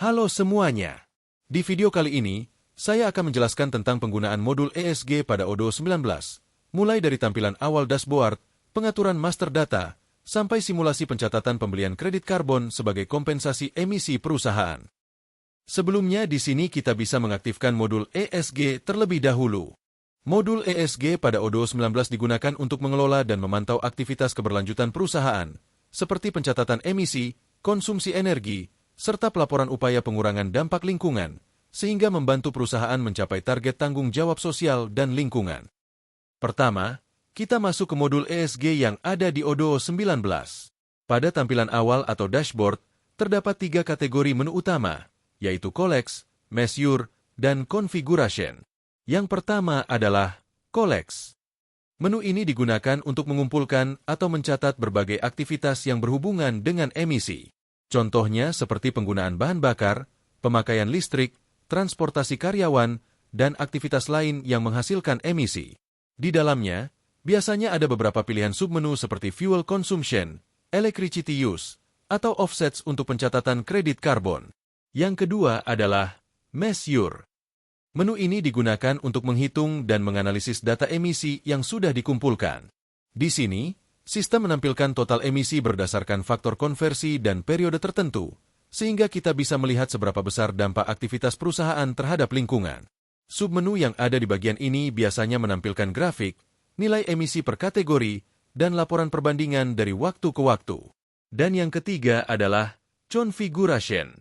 Halo semuanya. Di video kali ini, saya akan menjelaskan tentang penggunaan modul ESG pada Odoo 19, mulai dari tampilan awal dashboard, pengaturan master data, sampai simulasi pencatatan pembelian kredit karbon sebagai kompensasi emisi perusahaan. Sebelumnya di sini kita bisa mengaktifkan modul ESG terlebih dahulu. Modul ESG pada Odoo 19 digunakan untuk mengelola dan memantau aktivitas keberlanjutan perusahaan, seperti pencatatan emisi, konsumsi energi, serta pelaporan upaya pengurangan dampak lingkungan, sehingga membantu perusahaan mencapai target tanggung jawab sosial dan lingkungan. Pertama, kita masuk ke modul ESG yang ada di Odoo 19. Pada tampilan awal atau dashboard, terdapat 3 kategori menu utama, yaitu Collect, Measure, dan Configuration. Yang pertama adalah Collect. Menu ini digunakan untuk mengumpulkan atau mencatat berbagai aktivitas yang berhubungan dengan emisi. Contohnya seperti penggunaan bahan bakar, pemakaian listrik, transportasi karyawan, dan aktivitas lain yang menghasilkan emisi. Di dalamnya, biasanya ada beberapa pilihan submenu seperti fuel consumption, electricity use, atau offsets untuk pencatatan kredit karbon. Yang kedua adalah Measure. Menu ini digunakan untuk menghitung dan menganalisis data emisi yang sudah dikumpulkan. Di sini, sistem menampilkan total emisi berdasarkan faktor konversi dan periode tertentu, sehingga kita bisa melihat seberapa besar dampak aktivitas perusahaan terhadap lingkungan. Submenu yang ada di bagian ini biasanya menampilkan grafik, nilai emisi per kategori, dan laporan perbandingan dari waktu ke waktu. Dan yang ketiga adalah Configuration.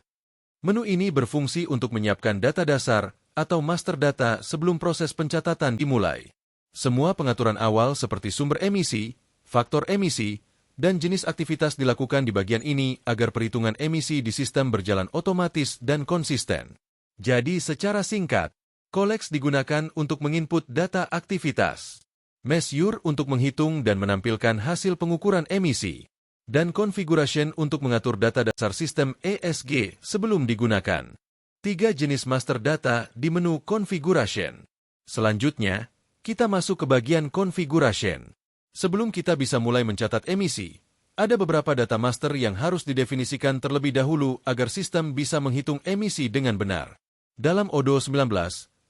Menu ini berfungsi untuk menyiapkan data dasar atau master data sebelum proses pencatatan dimulai. Semua pengaturan awal seperti sumber emisi, faktor emisi, dan jenis aktivitas dilakukan di bagian ini agar perhitungan emisi di sistem berjalan otomatis dan konsisten. Jadi secara singkat, Collect digunakan untuk menginput data aktivitas, Measure untuk menghitung dan menampilkan hasil pengukuran emisi, dan Configuration untuk mengatur data dasar sistem ESG sebelum digunakan. 3 jenis master data di menu Configuration. Selanjutnya, kita masuk ke bagian Configuration. Sebelum kita bisa mulai mencatat emisi, ada beberapa data master yang harus didefinisikan terlebih dahulu agar sistem bisa menghitung emisi dengan benar. Dalam Odoo 19,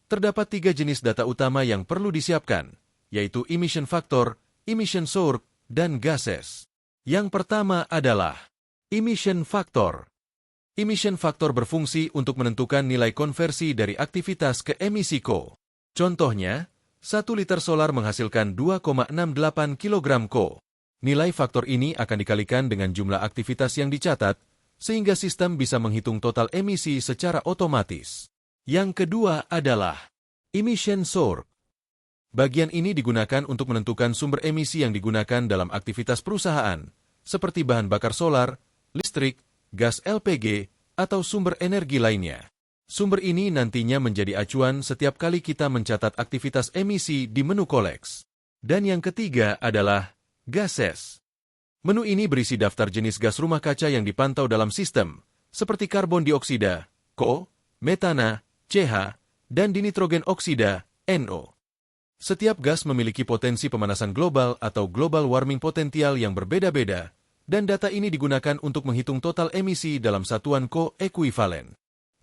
terdapat 3 jenis data utama yang perlu disiapkan, yaitu emission factor, emission source, dan gases. Yang pertama adalah emission factor. Emission factor berfungsi untuk menentukan nilai konversi dari aktivitas ke emisi CO. Contohnya, 1 liter solar menghasilkan 2,68 kg CO. Nilai faktor ini akan dikalikan dengan jumlah aktivitas yang dicatat, sehingga sistem bisa menghitung total emisi secara otomatis. Yang kedua adalah emission source. Bagian ini digunakan untuk menentukan sumber emisi yang digunakan dalam aktivitas perusahaan, seperti bahan bakar solar, listrik, gas LPG, atau sumber energi lainnya. Sumber ini nantinya menjadi acuan setiap kali kita mencatat aktivitas emisi di menu Collect. Dan yang ketiga adalah gases. Menu ini berisi daftar jenis gas rumah kaca yang dipantau dalam sistem, seperti karbon dioksida, CO, metana, CH, dan dinitrogen oksida, NO. Setiap gas memiliki potensi pemanasan global atau global warming potensial yang berbeda-beda, dan data ini digunakan untuk menghitung total emisi dalam satuan CO ekuivalen.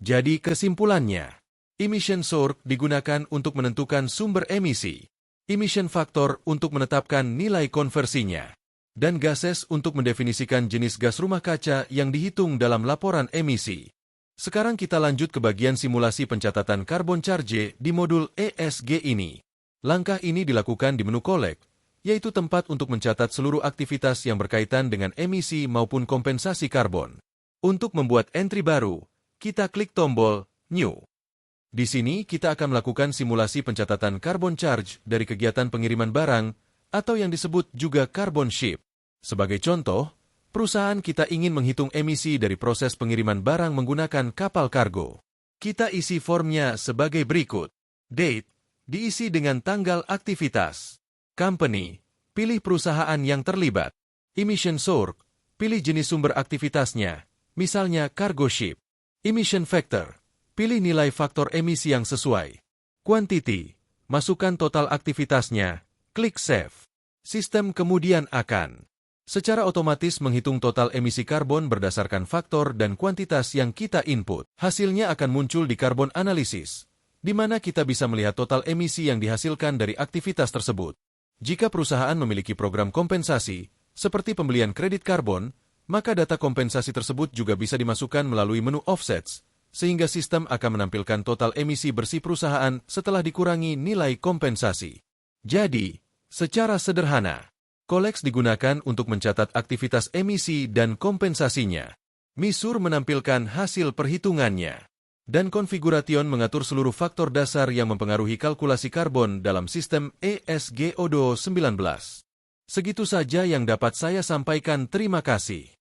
Jadi kesimpulannya, emission source digunakan untuk menentukan sumber emisi, emission factor untuk menetapkan nilai konversinya, dan gases untuk mendefinisikan jenis gas rumah kaca yang dihitung dalam laporan emisi. Sekarang kita lanjut ke bagian simulasi pencatatan carbon charge di modul ESG ini. Langkah ini dilakukan di menu Collect, yaitu tempat untuk mencatat seluruh aktivitas yang berkaitan dengan emisi maupun kompensasi karbon. Untuk membuat entry baru, kita klik tombol New. Di sini kita akan melakukan simulasi pencatatan carbon charge dari kegiatan pengiriman barang atau yang disebut juga carbon ship. Sebagai contoh, perusahaan kita ingin menghitung emisi dari proses pengiriman barang menggunakan kapal kargo. Kita isi formnya sebagai berikut. Date, diisi dengan tanggal aktivitas. Company, pilih perusahaan yang terlibat. Emission source, pilih jenis sumber aktivitasnya, misalnya cargo ship. Emission factor, pilih nilai faktor emisi yang sesuai. Quantity, masukkan total aktivitasnya, klik Save. Sistem kemudian akan secara otomatis menghitung total emisi karbon berdasarkan faktor dan kuantitas yang kita input. Hasilnya akan muncul di Carbon Analysis, di mana kita bisa melihat total emisi yang dihasilkan dari aktivitas tersebut. Jika perusahaan memiliki program kompensasi, seperti pembelian kredit karbon, maka data kompensasi tersebut juga bisa dimasukkan melalui menu Offsets, sehingga sistem akan menampilkan total emisi bersih perusahaan setelah dikurangi nilai kompensasi. Jadi, secara sederhana, Colex digunakan untuk mencatat aktivitas emisi dan kompensasinya. Misur menampilkan hasil perhitungannya. Dan Configuration mengatur seluruh faktor dasar yang mempengaruhi kalkulasi karbon dalam sistem ESG Odoo 19. Segitu saja yang dapat saya sampaikan. Terima kasih.